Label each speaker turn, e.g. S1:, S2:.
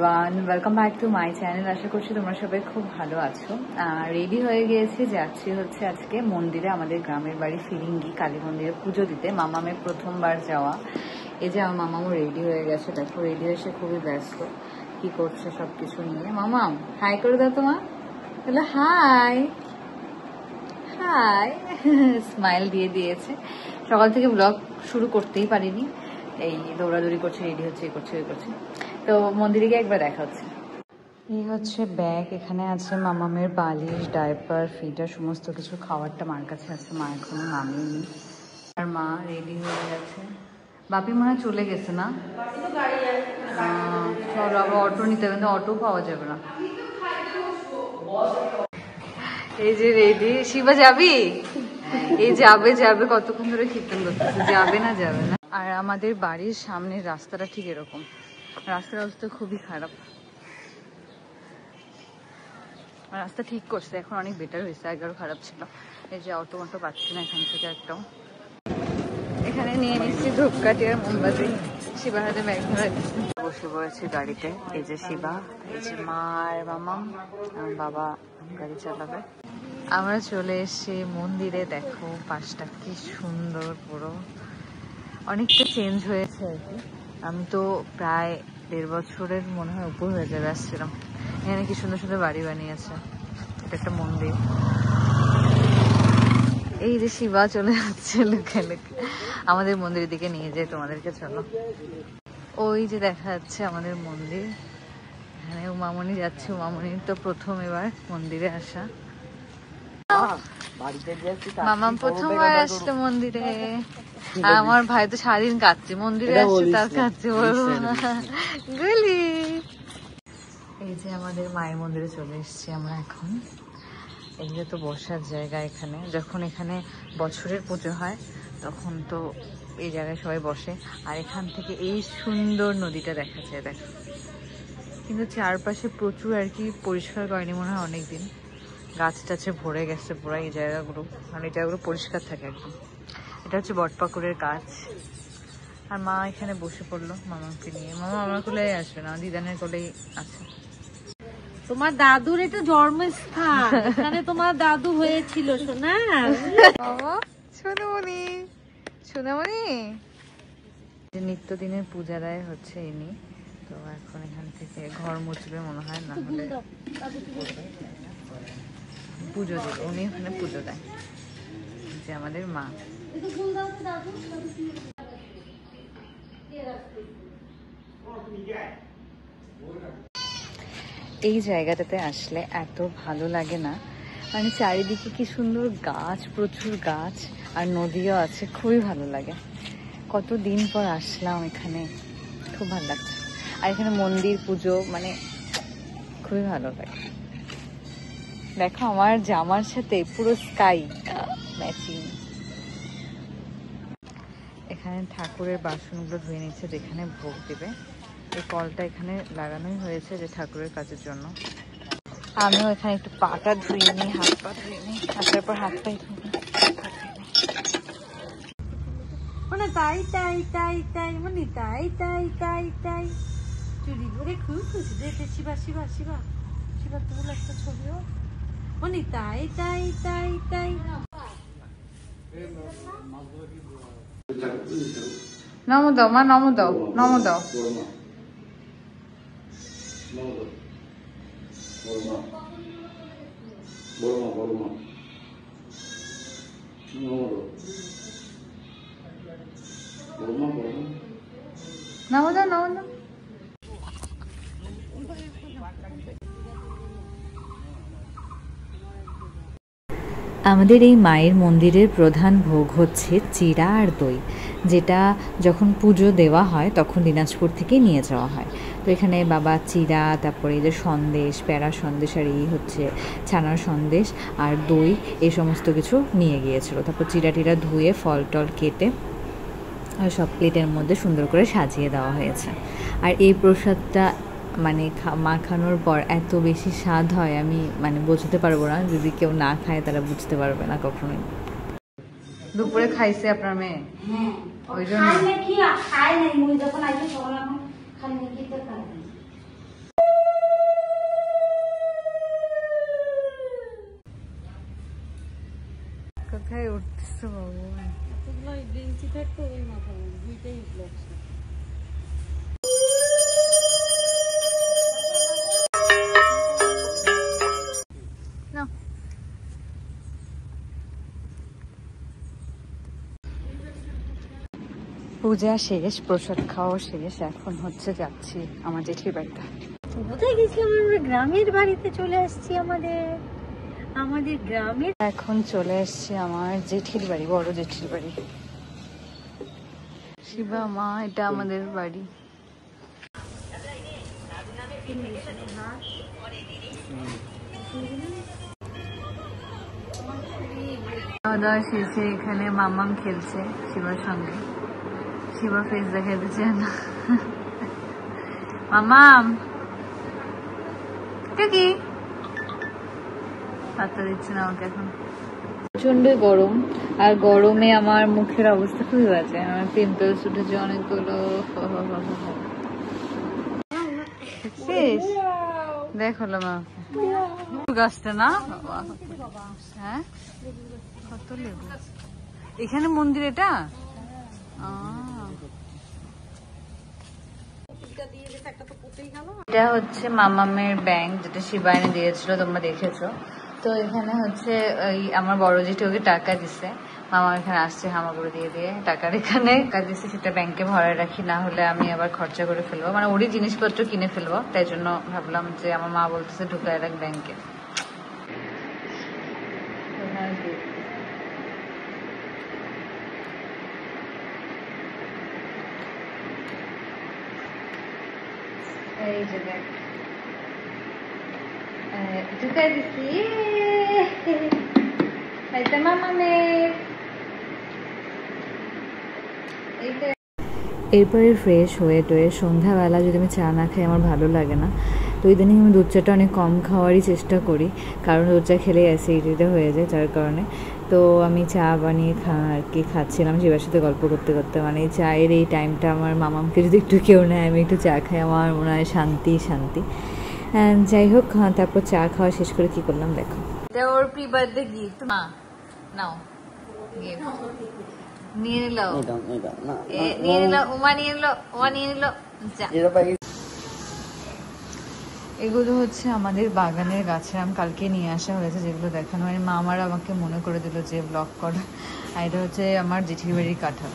S1: Everyone, welcome back to my channel. আশা করছি তোমরা সবাই খুব ভালো আছো। রেডি হয়ে গিয়েছি, যাচ্ছি হচ্ছে আজকে মন্দিরে, আমাদের গ্রামের বাড়ি ফিরিঙ্গি কালী মন্দিরে পুজো দিতে। মামামের প্রথমবার যাওয়া। এই যে আমার মামামও রেডি হয়ে গেছে, দেখো রেডি হয়ে সে খুবই ব্যস্ত, কি করছে সব কিছু নিয়ে। মামাম হাই করে দাও তোমার, তাহলে হাই হাই স্মাইল দিয়ে দিয়েছে। সকাল থেকে ব্লগ শুরু করতেই পারিনি, এই দৌড়াদৌড়ি করছে, রেডি হচ্ছে, করছে ওই করছে। তো মন্দিরে গিয়ে একবার দেখা হচ্ছে। এই হচ্ছে ব্যাগ, এখানে আছে মামামের বালিশ, ডাইপার, ফিডার, সমস্ত কিছু। খাবারটা মার কাছে আছে, মা এখনো নামিয়েনি। আর মা রেডি হয়ে গেছে। বাপি মনে হয় চলে গেছে না? চলো আবার অটো নিতে হবে, কিন্তু অটো পাওয়া যাবে না। এই যে রেডি। শিবা যাবি? এই যাবে যাবে, কতক্ষণ ধরে কীর্তন করতেছে, যাবে না যাবে না। আর আমাদের বাড়ির সামনের রাস্তাটা ঠিক এরকম, রাস্তার অবস্থা খুবই খারাপ। রাস্তা ঠিক করছে এখন, অনেক বেটার হয়েছে, আগেও খারাপ ছিল। এই যে অটো মটো পাচ্ছি না এখান থেকে একটাও। এখানে নিয়ে নিচ্ছি ধূপকাঠি আর মোমবাতি। শিবার হাতে ব্যাগ ধরে বসে পড়েছি গাড়িতে। এই যে শিবা, এই যে মা আর মামাম, বাবা গাড়ি চালাবে। আমরা চলে এসেছি মন্দিরে, দেখো পাশটা কি সুন্দর, পুরো অনেকটা চেঞ্জ হয়েছে আর কি। আমি তো প্রায় 1.5 বছরের মনে হয় উপর হয়ে যাবে আসছিলাম। এখানে কি সুন্দর সুন্দর বাড়ি বানিয়েছে, এটা একটা মন্দির। এই যে শিবা চলে যাচ্ছে লুকে লুকে, আমাদের মন্দিরের দিকে নিয়ে যায় তোমাদেরকে, চলো। ওই যে দেখা যাচ্ছে আমাদের মন্দির, এখানে উমামণি যাচ্ছে। উমামণির তো প্রথম এবার মন্দিরে আসা। মামাম প্রথমবার আসলো মন্দিরে। আমার ভাই তো সারাদিন কাঁদছে, মন্দিরে আসছে তার কাঁদছে বলবো গুলি। এই যে আমাদের মায়ের মন্দিরে চলে এসেছি আমরা এখন। এইটা তো বসার জায়গা, এখানে যখন এখানে বছরের পুজো হয় তখন তো এই জায়গায় সবাই বসে। আর এখান থেকে এই সুন্দর নদীটা দেখা যায়, দেখো। কিন্তু চারপাশে প্রচুর আর কি পরিষ্কার করেনি মনে হয় অনেকদিন, গাছ টাছে ভরে গেছে পুরো এই জায়গাগুলো, মানে এই জায়গাগুলো পরিষ্কার থাকে একদম। এটা হচ্ছে বটপাকুড়ের গাছ। আর মা এখানে বসে পড়লো মামাকে নিয়ে। মামা আমার কোলেই আসবে না, দিদানের কোলেই আছে।
S2: তোমার দাদুর এটা জন্মস্থান, এখানে তোমার দাদু হয়েছিল সোনা।
S1: সোনামণি সোনামণি। নিত্যদিনের পূজারায় হচ্ছে ইনি, তো এখন এখান থেকে ঘর মুছবে মনে হয়, না হলে পুজো দেবে উনি, ওখানে পুজো দেয়। যে আমাদের মা। এই জায়গাটাতে আসলে এত ভালো লাগে না, মানে চারিদিকে কি সুন্দর গাছ, প্রচুর গাছ, আর নদীও আছে, খুবই ভালো লাগে। কতদিন পর আসলাম এখানে, খুব ভালো লাগছে। আর এখানে মন্দির, পুজো, মানে খুবই ভালো লাগে। দেখো আমার জামার সাথে পুরো স্কাই ম্যাচিং। এখানে ঠাকুরের বাসনগুলো ধুয়ে নিচ্ছে, যেখানে ভোগ দেবে। এই কলটা এখানে লাগানোই হয়েছে যে ঠাকুরের কাজের জন্য। আমিও এখানে একটু পাটা ধুয়ে নিই, হাত পা ধুয়ে নিই, আর তারপর হাত পাই ধুয়ে নিই।
S2: মানে তাই তাই তাই তাই, মানে তাই তাই তাই তাই। চুরি করে খুব খুশি দেখে। শিবা শিবা শিবা শিবা, তুল একটা ছবিও। মানে তাই তাই তাই তাই।
S1: নমো দাও মা, নমো দাও, নমো দাও। নমো দাও, নমো দাও। আমাদের এই মায়ের মন্দিরের প্রধান ভোগ হচ্ছে চিড়া আর দই, যেটা যখন পুজো দেওয়া হয় তখন দিনাজপুর থেকে নিয়ে যাওয়া হয়। তো এখানে বাবা চিড়া, তারপরে এই যে সন্দেশ, প্যারা সন্দেশ, আর এই হচ্ছে ছানার সন্দেশ আর দই, এই সমস্ত কিছু নিয়ে গিয়েছিল। তারপর চিড়া টিড়া ধুয়ে ফল টল কেটে আর সব প্লেটের মধ্যে সুন্দর করে সাজিয়ে দেওয়া হয়েছে। আর এই প্রসাদটা মানে মাখানোর পর এত বেশি স্বাদ হয়, আমি মানে বোঝাতে পারবো না, যদি কেউ না খায় তারা বুঝতে পারবে না কখনোই। দুপুরে খাইছে আপনার মেয়ে? ওই জন্য পূজা শেষ, প্রসাদ খাওয়া শেষ, এখন হচ্ছে যাচ্ছি আমার জেঠির বাড়িতে।
S2: কোথায় গেছিলাম? আমরা গ্রামের বাড়িতে চলে আসছি, আমাদের গ্রামের।
S1: এখন চলে এসছি আমার জেঠির বাড়ি, বড় জেঠির বাড়ি। শিবা মা, এটা আমাদের বাড়ি। খাওয়া দাওয়া শেষে এখানে মামাম খেলছে শিবার সঙ্গে। শিবা ফেস দেখাতে চায় না। মামাম কি পাত্তা দিচ্ছে না আমাকে এখন। প্রচন্ড গরম, আর গরমে আমার মুখের অবস্থা খুবই বাজে, আমার পিম্পলস উঠেছে অনেকগুলো। দেখ হলো মা গাছটা না, হ্যাঁ কত লেবু। এখানে মন্দির, এটা এটা হচ্ছে মামামের ব্যাংক, যেটা শিবায়নে দিয়েছিল, তোমরা দেখেছো তো। এখানে হচ্ছে আমার বড় জেঠি ওকে টাকা দিছে, মামা এখানে আসছে হামাগুড়ি দিয়ে দিয়ে টাকার এখানে টাকা দিচ্ছে, সেটা ব্যাংকে ভরায় রাখি, না হলে আমি আবার খরচা করে ফেলবো, মানে ওরই জিনিসপত্র কিনে ফেলবো। তাই জন্য ভাবলাম যে আমার মা বলতেছে ঢুকায় রাখ ব্যাংকে। এই যে দেখ ঢুকাই দিচ্ছি। এরপরে ফ্রেশ হয়ে টয়ে সন্ধ্যাবেলা যদি আমি চা না খাই আমার ভালো লাগে না, তো ইদানিং আমি দুধ চাটা অনেক কম খাওয়ারই চেষ্টা করি, কারণ দুধ চা খেলে অ্যাসিডিটি হয়ে যায়, যার কারণে। তো আমি চা বানিয়ে আর কি খাচ্ছিলাম শিবার সাথে গল্প করতে করতে। মানে চায়ের এই টাইমটা আমার মামামকে যদি একটু কেউ নেয়, আমি একটু চা খাই, আমার মনে হয় শান্তি শান্তি। যাই হোক, তারপর চা খাওয়া শেষ করে কি করলাম দেখো। এটা ওর প্রি বার্থডে গিফট, মা নাও গিফট নিয়ে নিল, নিয়ে নিল উমা, নিয়ে নিল উমা, নিয়ে নিল। এগুলো হচ্ছে আমাদের বাগানের গাছের আম, কালকে নিয়ে আসা হয়েছে, যেগুলো দেখানো হয়। মা আমার আমাকে মনে করে দিল যে ব্লগ করা। আর এটা হচ্ছে আমার জেঠির বাড়ির কাঁঠাল।